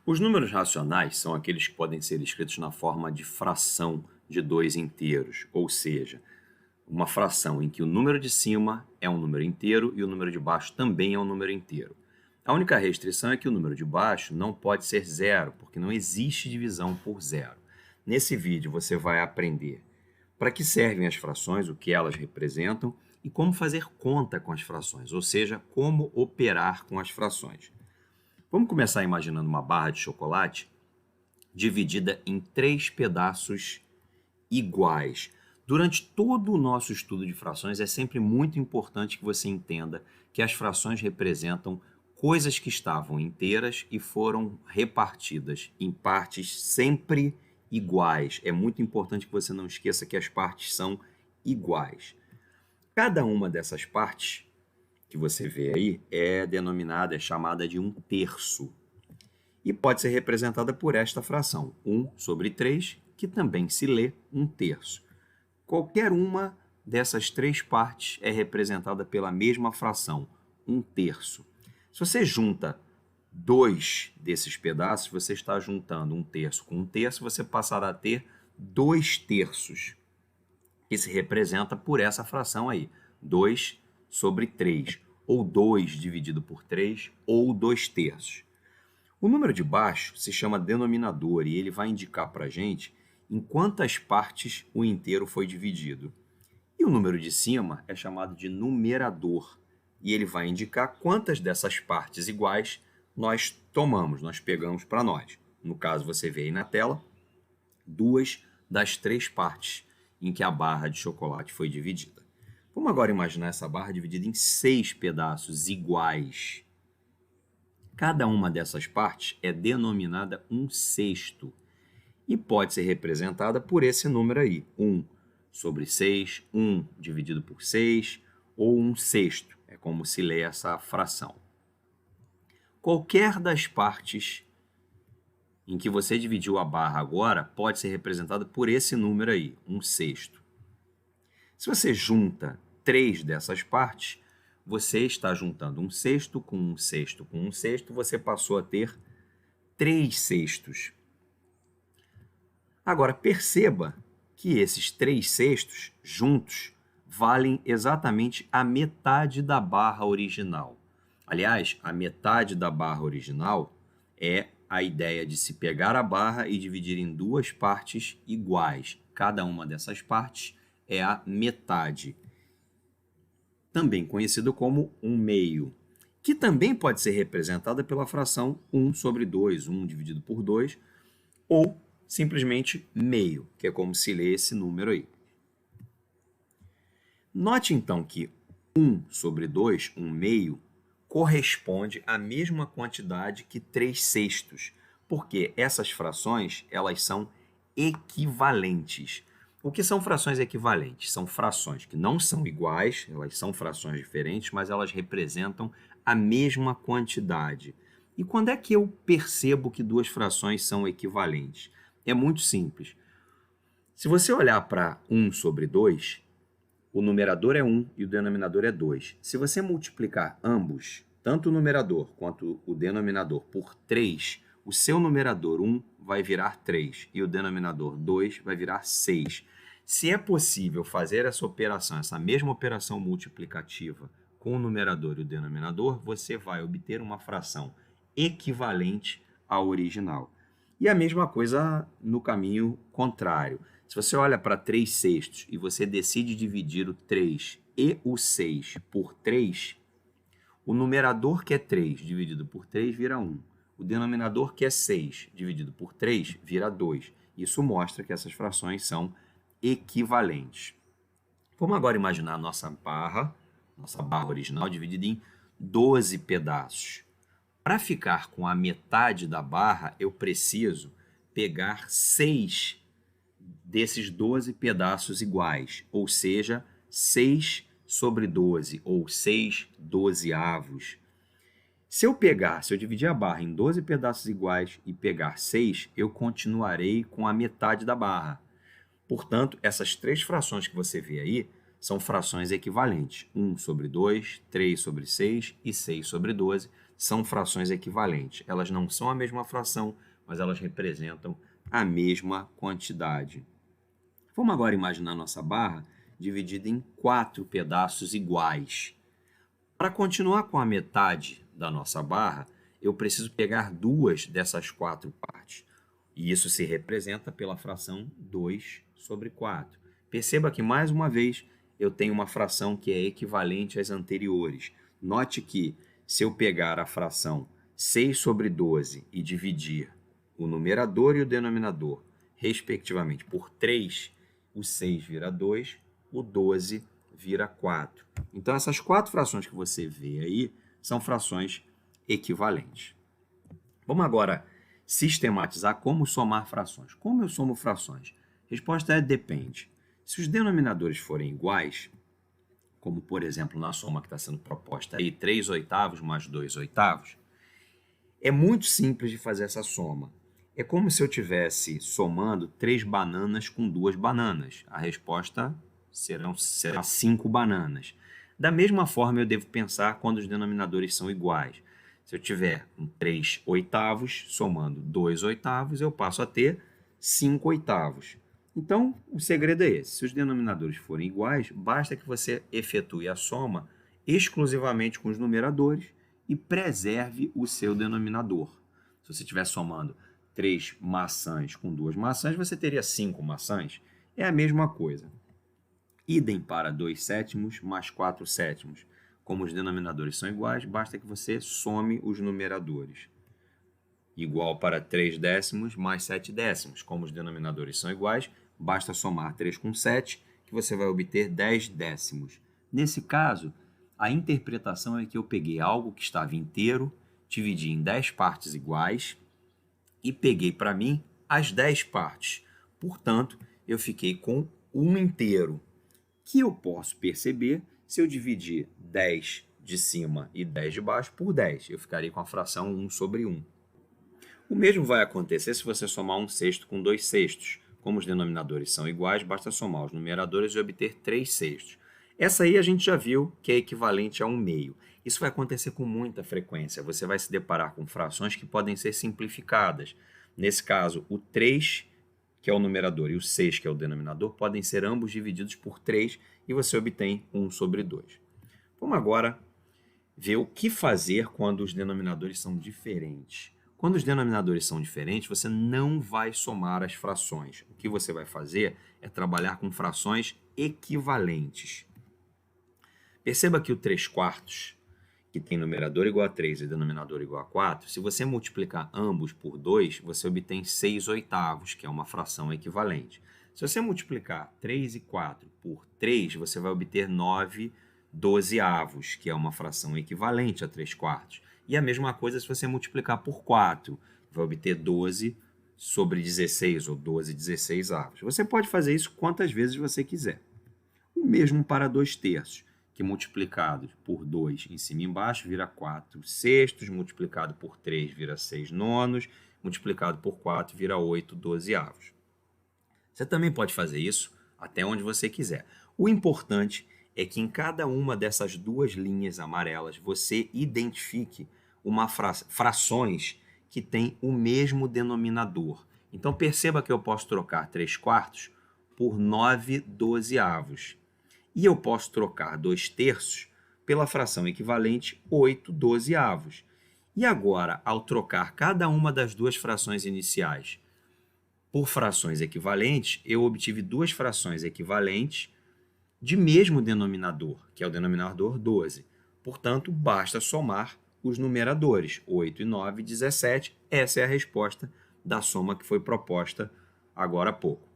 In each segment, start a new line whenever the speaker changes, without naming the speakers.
Os números racionais são aqueles que podem ser escritos na forma de fração de dois inteiros, ou seja, uma fração em que o número de cima é um número inteiro e o número de baixo também é um número inteiro. A única restrição é que o número de baixo não pode ser zero, porque não existe divisão por zero. Nesse vídeo você vai aprender para que servem as frações, o que elas representam e como fazer conta com as frações, ou seja, como operar com as frações. Vamos começar imaginando uma barra de chocolate dividida em 3 pedaços iguais. Durante todo o nosso estudo de frações, é sempre muito importante que você entenda que as frações representam coisas que estavam inteiras e foram repartidas em partes sempre iguais. É muito importante que você não esqueça que as partes são iguais. Cada uma dessas partes que você vê aí é chamada de 1/3. E pode ser representada por esta fração, 1/3, que também se lê 1/3. Qualquer uma dessas 3 partes é representada pela mesma fração, 1/3. Se você junta 2 desses pedaços, você está juntando 1/3 com 1/3, você passará a ter 2/3, que se representa por essa fração aí, 2/3, ou 2 dividido por 3, ou 2/3. O número de baixo se chama denominador e ele vai indicar para a gente em quantas partes o inteiro foi dividido. E o número de cima é chamado de numerador e ele vai indicar quantas dessas partes iguais nós tomamos, nós pegamos para nós. No caso, você vê aí na tela 2 das 3 partes em que a barra de chocolate foi dividida. Vamos agora imaginar essa barra dividida em 6 pedaços iguais. Cada uma dessas partes é denominada 1/6 e pode ser representada por esse número aí, 1/6, 1 dividido por 6 ou 1/6. É como se lê essa fração. Qualquer das partes em que você dividiu a barra agora pode ser representada por esse número aí, 1/6. Se você junta 3 dessas partes, você está juntando 1/6 com 1/6 com 1/6, você passou a ter 3/6. Agora, perceba que esses 3/6 juntos valem exatamente a metade da barra original. Aliás, a metade da barra original é a ideia de se pegar a barra e dividir em 2 partes iguais. Cada uma dessas partes é a metade, também conhecido como 1/2, que também pode ser representada pela fração 1/2, 1 dividido por 2, ou simplesmente meio, que é como se lê esse número aí. Note então que 1/2, 1/2, corresponde à mesma quantidade que 3/6, porque essas frações elas são equivalentes. O que são frações equivalentes? São frações que não são iguais, elas são frações diferentes, mas elas representam a mesma quantidade. E quando é que eu percebo que duas frações são equivalentes? É muito simples. Se você olhar para 1/2, o numerador é 1 e o denominador é 2. Se você multiplicar ambos, tanto o numerador quanto o denominador, por 3, o seu numerador 1 vai virar 3 e o denominador 2 vai virar 6. Se é possível fazer essa operação, essa mesma operação multiplicativa com o numerador e o denominador, você vai obter uma fração equivalente à original. E a mesma coisa no caminho contrário. Se você olha para 3/6 e você decide dividir o 3 e o 6 por 3, o numerador que é 3 dividido por 3 vira 1. O denominador que é 6 dividido por 3 vira 2. Isso mostra que essas frações são equivalentes. Vamos agora imaginar a nossa barra original dividida em 12 pedaços. Para ficar com a metade da barra, eu preciso pegar 6 desses 12 pedaços iguais, ou seja, 6/12, ou 6/12. Se eu dividir a barra em 12 pedaços iguais e pegar 6, eu continuarei com a metade da barra. Portanto, essas 3 frações que você vê aí são frações equivalentes. 1/2, 3/6 e 6/12 são frações equivalentes. Elas não são a mesma fração, mas elas representam a mesma quantidade. Vamos agora imaginar nossa barra dividida em 4 pedaços iguais. Para continuar com a metade da nossa barra, eu preciso pegar 2 dessas 4 partes. E isso se representa pela fração 2 sobre 4. Perceba que, mais uma vez, eu tenho uma fração que é equivalente às anteriores. Note que, se eu pegar a fração 6 sobre 12 e dividir o numerador e o denominador, respectivamente, por 3, o 6 vira 2, o 12 vira 4. Então, essas 4 frações que você vê aí são frações equivalentes. Vamos agora sistematizar como somar frações. Como eu somo frações? A resposta é depende. Se os denominadores forem iguais, como por exemplo na soma que está sendo proposta aí, 3 oitavos mais 2 oitavos, é muito simples de fazer essa soma. É como se eu estivesse somando 3 bananas com 2 bananas. A resposta será 5 bananas. Da mesma forma, eu devo pensar quando os denominadores são iguais. Se eu tiver 3 oitavos somando 2 oitavos, eu passo a ter 5 oitavos. Então, o segredo é esse. Se os denominadores forem iguais, basta que você efetue a soma exclusivamente com os numeradores e preserve o seu denominador. Se você estiver somando 3 maçãs com 2 maçãs, você teria 5 maçãs. É a mesma coisa. Idem para 2 sétimos mais 4 sétimos. Como os denominadores são iguais, basta que você some os numeradores. Igual para 3 décimos mais 7 décimos. Como os denominadores são iguais, basta somar 3 com 7, que você vai obter 10 décimos. Nesse caso, a interpretação é que eu peguei algo que estava inteiro, dividi em 10 partes iguais e peguei para mim as 10 partes. Portanto, eu fiquei com um inteiro, que eu posso perceber se eu dividir 10 de cima e 10 de baixo por 10. Eu ficaria com a fração 1 sobre 1. O mesmo vai acontecer se você somar 1 sexto com 2 sextos. Como os denominadores são iguais, basta somar os numeradores e obter 3 sextos. Essa aí a gente já viu que é equivalente a 1 meio. Isso vai acontecer com muita frequência. Você vai se deparar com frações que podem ser simplificadas. Nesse caso, o 3, que é o numerador, e o 6, que é o denominador, podem ser ambos divididos por 3 e você obtém 1 sobre 2. Vamos agora ver o que fazer quando os denominadores são diferentes. Quando os denominadores são diferentes, você não vai somar as frações. O que você vai fazer é trabalhar com frações equivalentes. Perceba que o 3 quartos, que tem numerador igual a 3 e denominador igual a 4, se você multiplicar ambos por 2, você obtém 6 oitavos, que é uma fração equivalente. Se você multiplicar 3 e 4 por 3, você vai obter 9 dozeavos, que é uma fração equivalente a 3 quartos. E a mesma coisa se você multiplicar por 4, vai obter 12 sobre 16, ou 12 dezesseisavos. Você pode fazer isso quantas vezes você quiser. O mesmo para 2 terços, que multiplicado por 2 em cima e embaixo vira 4 sextos, multiplicado por 3 vira 6 nonos, multiplicado por 4 vira 8 dozeavos. Você também pode fazer isso até onde você quiser. O importante é que em cada uma dessas 2 linhas amarelas você identifique frações que têm o mesmo denominador. Então perceba que eu posso trocar 3 quartos por 9 dozeavos. E eu posso trocar 2 terços pela fração equivalente 8 dozeavos. E agora, ao trocar cada uma das 2 frações iniciais por frações equivalentes, eu obtive 2 frações equivalentes de mesmo denominador, que é o denominador 12. Portanto, basta somar os numeradores, 8 e 9, 17. Essa é a resposta da soma que foi proposta agora há pouco.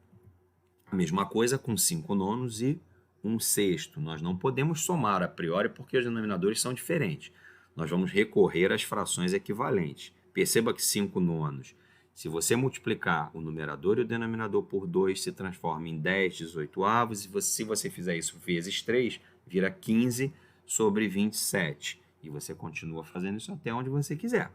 A mesma coisa com 5 nonos e 1 sexto. Nós não podemos somar a priori porque os denominadores são diferentes. Nós vamos recorrer às frações equivalentes. Perceba que 5 nonos, se você multiplicar o numerador e o denominador por 2, se transforma em 10 dezoitoavos. E se você fizer isso vezes 3, vira 15 sobre 27. E você continua fazendo isso até onde você quiser.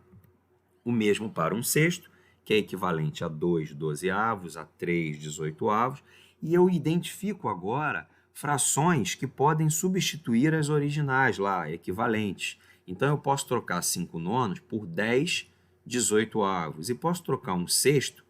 O mesmo para 1 sexto, que é equivalente a 2 dozeavos, a 3 dezoitoavos. E eu identifico agora frações que podem substituir as originais lá, equivalentes. Então, eu posso trocar 5 nonos por 10 18avos. E posso trocar um sexto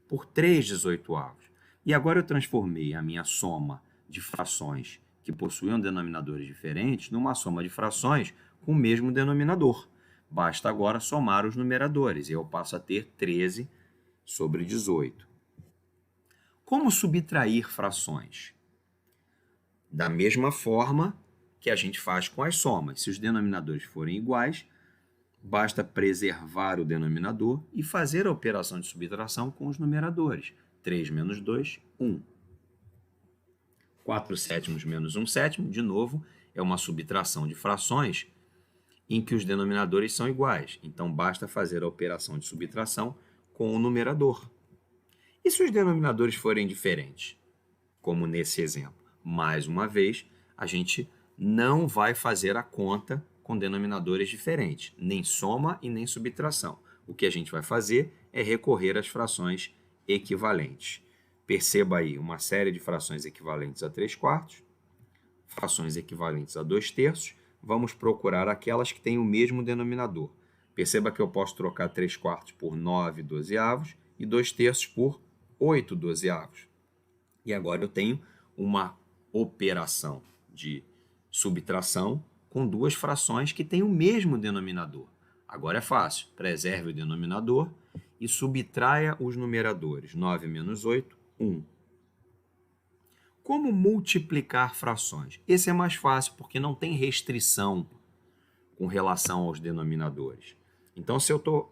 por 3 18avos. E agora eu transformei a minha soma de frações que possuíam denominadores diferentes numa soma de frações com o mesmo denominador. Basta agora somar os numeradores e eu passo a ter 13 sobre 18. Como subtrair frações? Da mesma forma que a gente faz com as somas. Se os denominadores forem iguais, basta preservar o denominador e fazer a operação de subtração com os numeradores. 3 menos 2, 1. 4 sétimos menos 1 sétimo, de novo, é uma subtração de frações em que os denominadores são iguais. Então, basta fazer a operação de subtração com o numerador. E se os denominadores forem diferentes? Como nesse exemplo. Mais uma vez, a gente não vai fazer a conta com denominadores diferentes, nem soma e nem subtração. O que a gente vai fazer é recorrer às frações equivalentes. Perceba aí uma série de frações equivalentes a 3/4, frações equivalentes a 2/3. Vamos procurar aquelas que têm o mesmo denominador. Perceba que eu posso trocar 3/4 por 9 dozeavos e 2/3 por 8 dozeavos. E agora eu tenho uma operação de subtração com duas frações que têm o mesmo denominador. Agora é fácil. Preserve o denominador e subtraia os numeradores. 9 menos 8, 1. Como multiplicar frações? Esse é mais fácil porque não tem restrição com relação aos denominadores. Então, se eu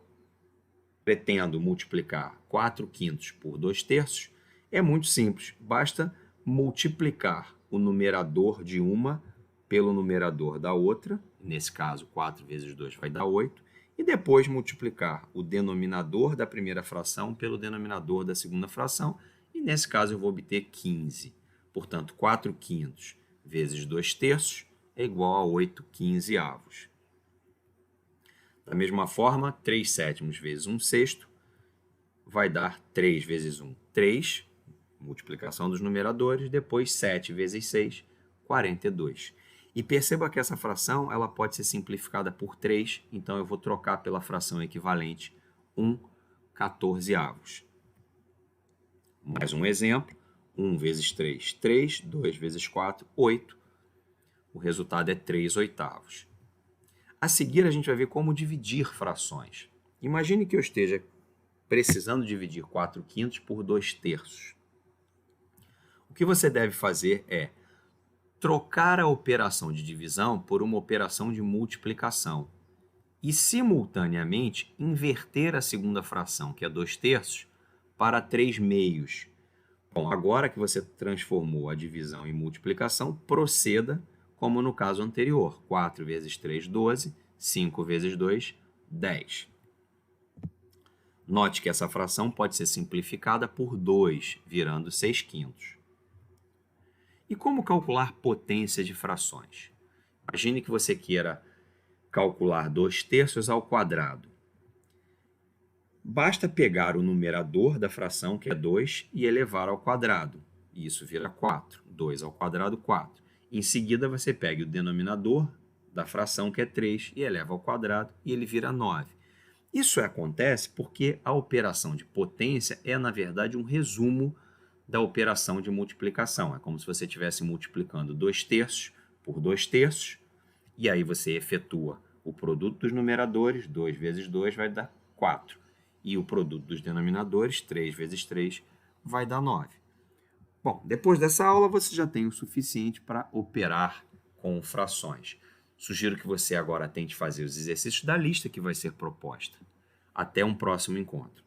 pretendo multiplicar 4/5 por 2/3, é muito simples. Basta multiplicar o numerador de uma pelo numerador da outra. Nesse caso, 4 vezes 2 vai dar 8. E depois multiplicar o denominador da primeira fração pelo denominador da segunda fração. E nesse caso, eu vou obter 15. Portanto, 4/5 vezes 2/3 é igual a 8 quinzeavos. Da mesma forma, 3 sétimos vezes 1 sexto vai dar 3 vezes 1, 3, multiplicação dos numeradores, depois 7 vezes 6, 42. E perceba que essa fração ela pode ser simplificada por 3, então eu vou trocar pela fração equivalente 1 14avos. Mais um exemplo, 1 vezes 3, 3, 2 vezes 4, 8. O resultado é 3 oitavos. A seguir, a gente vai ver como dividir frações. Imagine que eu esteja precisando dividir 4/5 por 2/3. O que você deve fazer é trocar a operação de divisão por uma operação de multiplicação e, simultaneamente, inverter a segunda fração, que é 2/3, para 3/2. Bom, agora que você transformou a divisão em multiplicação, proceda como no caso anterior. 4 vezes 3, 12. 5 vezes 2, 10. Note que essa fração pode ser simplificada por 2, virando 6/5. E como calcular potência de frações? Imagine que você queira calcular 2/3 ao quadrado. Basta pegar o numerador da fração, que é 2, e elevar ao quadrado. Isso vira 4. 2 ao quadrado, 4. Em seguida, você pega o denominador da fração, que é 3, e eleva ao quadrado, e ele vira 9. Isso acontece porque a operação de potência é, na verdade, um resumo da operação de multiplicação. É como se você estivesse multiplicando 2/3 por 2/3, e aí você efetua o produto dos numeradores, 2 vezes 2 vai dar 4. E o produto dos denominadores, 3 vezes 3, vai dar 9. Bom, depois dessa aula você já tem o suficiente para operar com frações. Sugiro que você agora tente fazer os exercícios da lista que vai ser proposta. Até um próximo encontro.